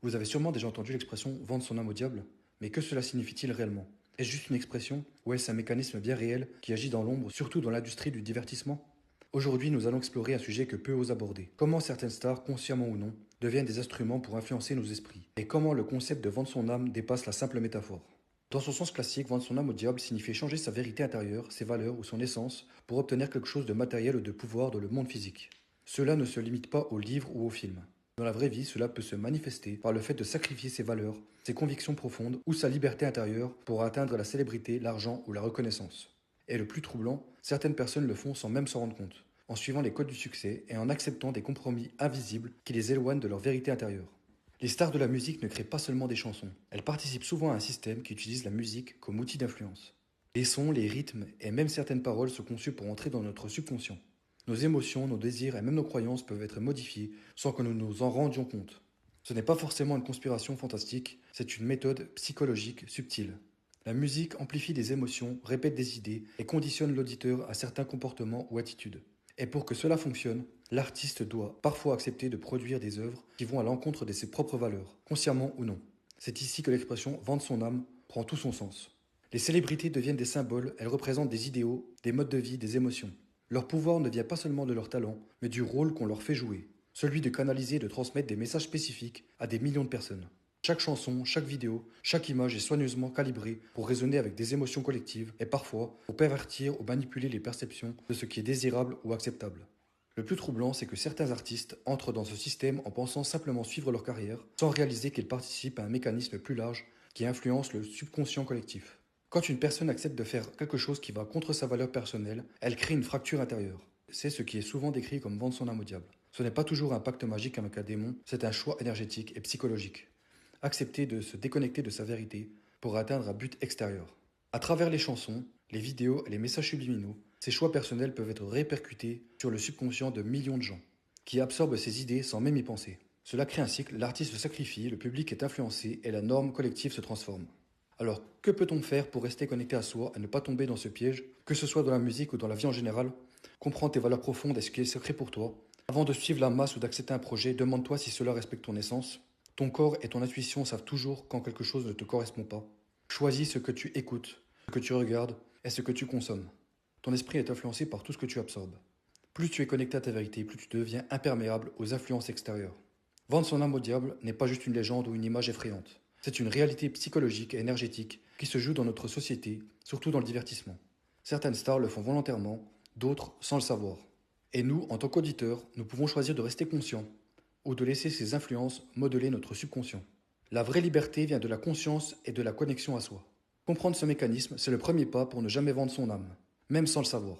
Vous avez sûrement déjà entendu l'expression vendre son âme au diable, mais que cela signifie-t-il réellement? Est-ce juste une expression ou est-ce un mécanisme bien réel qui agit dans l'ombre, surtout dans l'industrie du divertissement? Aujourd'hui, nous allons explorer un sujet que peu osent aborder. Comment certaines stars, consciemment ou non, deviennent des instruments pour influencer nos esprits, et comment le concept de vendre son âme dépasse la simple métaphore. Dans son sens classique, vendre son âme au diable signifie changer sa vérité intérieure, ses valeurs ou son essence pour obtenir quelque chose de matériel ou de pouvoir dans le monde physique. Cela ne se limite pas aux livres ou aux films. Dans la vraie vie, cela peut se manifester par le fait de sacrifier ses valeurs, ses convictions profondes ou sa liberté intérieure pour atteindre la célébrité, l'argent ou la reconnaissance. Et le plus troublant, certaines personnes le font sans même s'en rendre compte, en suivant les codes du succès et en acceptant des compromis invisibles qui les éloignent de leur vérité intérieure. Les stars de la musique ne créent pas seulement des chansons, elles participent souvent à un système qui utilise la musique comme outil d'influence. Les sons, les rythmes et même certaines paroles sont conçus pour entrer dans notre subconscient. Nos émotions, nos désirs et même nos croyances peuvent être modifiés sans que nous nous en rendions compte. Ce n'est pas forcément une conspiration fantastique, c'est une méthode psychologique subtile. La musique amplifie des émotions, répète des idées et conditionne l'auditeur à certains comportements ou attitudes. Et pour que cela fonctionne, l'artiste doit parfois accepter de produire des œuvres qui vont à l'encontre de ses propres valeurs, consciemment ou non. C'est ici que l'expression vendre son âme prend tout son sens. Les célébrités deviennent des symboles, elles représentent des idéaux, des modes de vie, des émotions. Leur pouvoir ne vient pas seulement de leur talent, mais du rôle qu'on leur fait jouer, celui de canaliser et de transmettre des messages spécifiques à des millions de personnes. Chaque chanson, chaque vidéo, chaque image est soigneusement calibrée pour résonner avec des émotions collectives et parfois pour pervertir ou manipuler les perceptions de ce qui est désirable ou acceptable. Le plus troublant, c'est que certains artistes entrent dans ce système en pensant simplement suivre leur carrière, sans réaliser qu'ils participent à un mécanisme plus large qui influence le subconscient collectif. Quand une personne accepte de faire quelque chose qui va contre sa valeur personnelle, elle crée une fracture intérieure. C'est ce qui est souvent décrit comme vendre son âme au diable. Ce n'est pas toujours un pacte magique avec un démon, c'est un choix énergétique et psychologique. Accepter de se déconnecter de sa vérité pour atteindre un but extérieur. À travers les chansons, les vidéos et les messages subliminaux, ces choix personnels peuvent être répercutés sur le subconscient de millions de gens, qui absorbent ces idées sans même y penser. Cela crée un cycle, l'artiste se sacrifie, le public est influencé et la norme collective se transforme. Alors, que peut-on faire pour rester connecté à soi et ne pas tomber dans ce piège, que ce soit dans la musique ou dans la vie en général? Comprends tes valeurs profondes et ce qui est secret pour toi. Avant de suivre la masse ou d'accepter un projet, demande-toi si cela respecte ton essence. Ton corps et ton intuition savent toujours quand quelque chose ne te correspond pas. Choisis ce que tu écoutes, ce que tu regardes et ce que tu consommes. Ton esprit est influencé par tout ce que tu absorbes. Plus tu es connecté à ta vérité, plus tu deviens imperméable aux influences extérieures. Vendre son âme au diable n'est pas juste une légende ou une image effrayante. C'est une réalité psychologique et énergétique qui se joue dans notre société, surtout dans le divertissement. Certaines stars le font volontairement, d'autres sans le savoir. Et nous, en tant qu'auditeurs, nous pouvons choisir de rester conscients ou de laisser ces influences modeler notre subconscient. La vraie liberté vient de la conscience et de la connexion à soi. Comprendre ce mécanisme, c'est le premier pas pour ne jamais vendre son âme, même sans le savoir.